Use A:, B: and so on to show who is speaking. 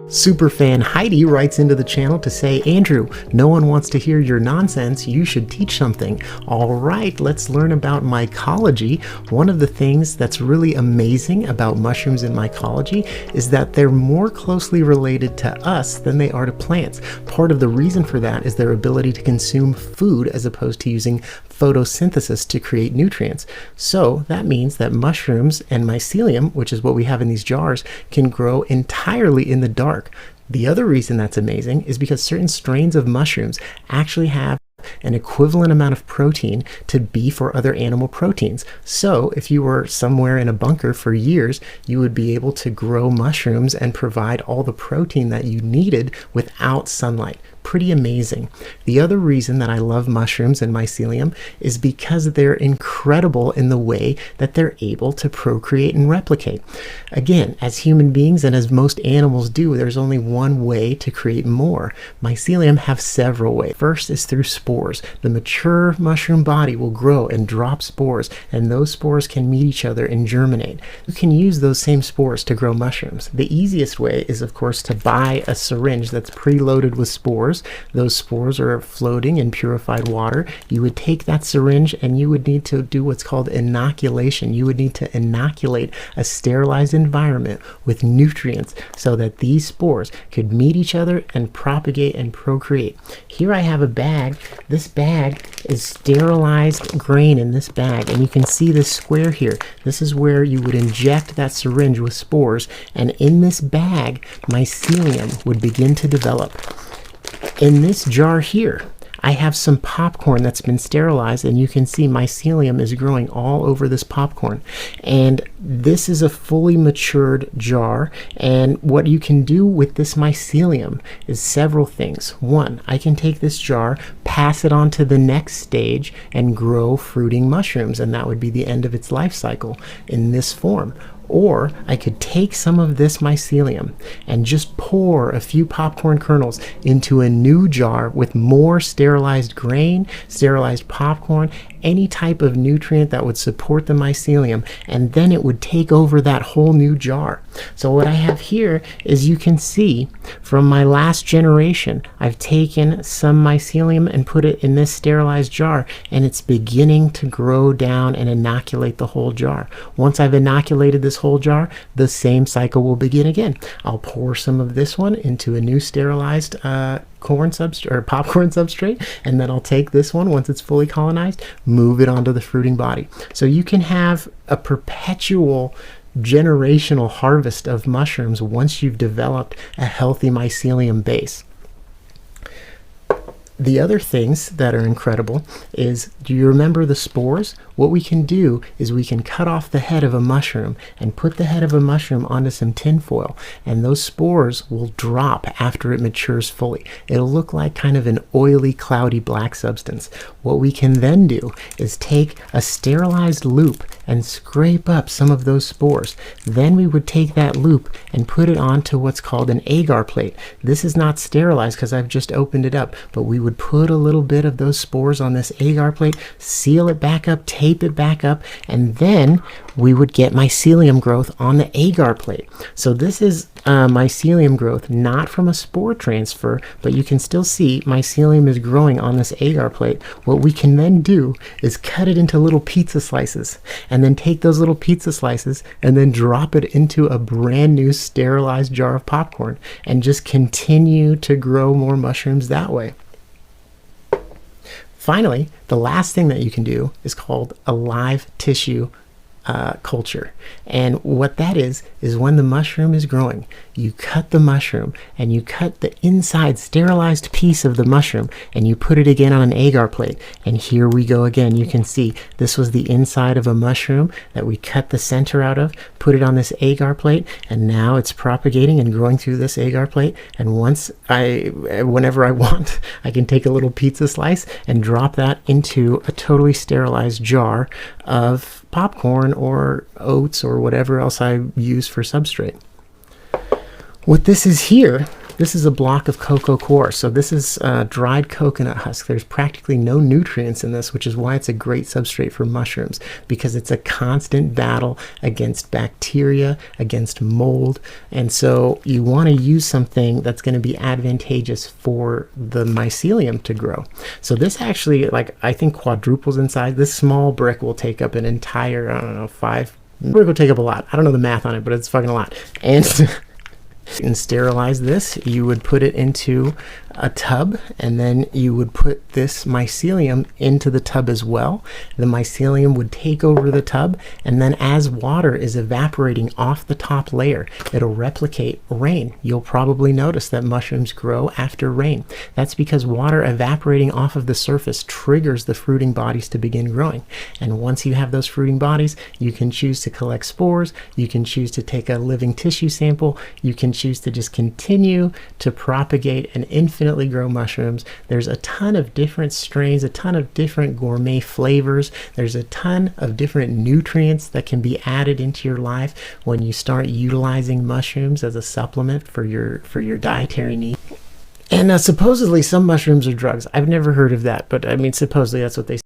A: Superfan Heidi writes into the channel to say, Andrew, no one wants to hear your nonsense. You should teach something. All right, let's learn about mycology. One of the things that's really amazing about mushrooms in mycology is that they're more closely related to us than they are to plants. Part of the reason for that is their ability to consume food as opposed to using photosynthesis to create nutrients. So that means that mushrooms and mycelium, which is what we have in these jars, can grow entirely in the dark. The other reason that's amazing is because certain strains of mushrooms actually have an equivalent amount of protein to beef or other animal proteins. So if you were somewhere in a bunker for years, you would be able to grow mushrooms and provide all the protein that you needed without sunlight. Pretty amazing. The other reason that I love mushrooms and mycelium is because they're incredible in the way that they're able to procreate and replicate. Again, as human beings and as most animals do, there's only one way to create more. Mycelium have several ways. First is through spores. The mature mushroom body will grow and drop spores, and those spores can meet each other and germinate. You can use those same spores to grow mushrooms. The easiest way is, of course, to buy a syringe that's preloaded with spores. Those spores are floating in purified water. You would take that syringe and you would need to do what's called inoculation. You would need to inoculate a sterilized environment with nutrients so that these spores could meet each other and propagate and procreate. Here I have a bag. This bag is sterilized grain in this bag, and you can see this square here. This is where you would inject that syringe with spores, and in this bag, mycelium would begin to develop. In this jar here, I have some popcorn that's been sterilized, and you can see mycelium is growing all over this popcorn. And this is a fully matured jar, and what you can do with this mycelium is several things. One, I can take this jar, pass it on to the next stage, and grow fruiting mushrooms, and that would be the end of its life cycle in this form. Or I could take some of this mycelium and just pour a few popcorn kernels into a new jar with more sterilized grain, sterilized popcorn, any type of nutrient that would support the mycelium, and then it would take over that whole new jar. So what I have here is, you can see from my last generation, I've taken some mycelium and put it in this sterilized jar, and it's beginning to grow down and inoculate the whole jar. Once I've inoculated this whole jar, the same cycle will begin again. I'll pour some of this one into a new sterilized popcorn substrate, and then I'll take this one, once it's fully colonized, move it onto the fruiting body. So you can have a perpetual generational harvest of mushrooms once you've developed a healthy mycelium base. The other things that are incredible is, do you remember the spores? What we can do is we can cut off the head of a mushroom and put the head of a mushroom onto some tin foil, and those spores will drop after it matures fully. It'll look like kind of an oily, cloudy black substance. What we can then do is take a sterilized loop and scrape up some of those spores. Then we would take that loop and put it onto what's called an agar plate. This is not sterilized because I've just opened it up, but we would put a little bit of those spores on this agar plate, seal it back up, tape it back up, and then we would get mycelium growth on the agar plate. So this is mycelium growth not from a spore transfer, but you can still see mycelium is growing on this agar plate. What we can then do is cut it into little pizza slices, and then take those little pizza slices and then drop it into a brand new sterilized jar of popcorn, and just continue to grow more mushrooms that way. Finally, the last thing that you can do is called a live tissue culture. And what that is when the mushroom is growing, you cut the mushroom and you cut the inside sterilized piece of the mushroom and you put it again on an agar plate. And here we go again. You can see this was the inside of a mushroom that we cut the center out of, put it on this agar plate, and now it's propagating and growing through this agar plate. And whenever I want, I can take a little pizza slice and drop that into a totally sterilized jar of popcorn or oats or whatever else I use for substrate. What this is here This is a block of cocoa coir. So this is dried coconut husk. There's practically no nutrients in this, which is why it's a great substrate for mushrooms, because it's a constant battle against bacteria, against mold. And so you want to use something that's going to be advantageous for the mycelium to grow. So this actually, like, I think quadruples in size. This small brick will take up an entire, I don't know, brick will take up a lot. I don't know the math on it, but it's fucking a lot. And sterilize this, you would put it into a tub, and then you would put this mycelium into the tub as well. The mycelium would take over the tub, and then as water is evaporating off the top layer, it'll replicate rain. You'll probably notice that mushrooms grow after rain. That's because water evaporating off of the surface triggers the fruiting bodies to begin growing. And once you have those fruiting bodies, you can choose to collect spores, you can choose to take a living tissue sample, you can choose to just continue to propagate and infinitely grow mushrooms. There's a ton of different strains, a ton of different gourmet flavors. There's a ton of different nutrients that can be added into your life when you start utilizing mushrooms as a supplement for your dietary needs. And supposedly some mushrooms are drugs. I've never heard of that, but I mean, supposedly that's what they say.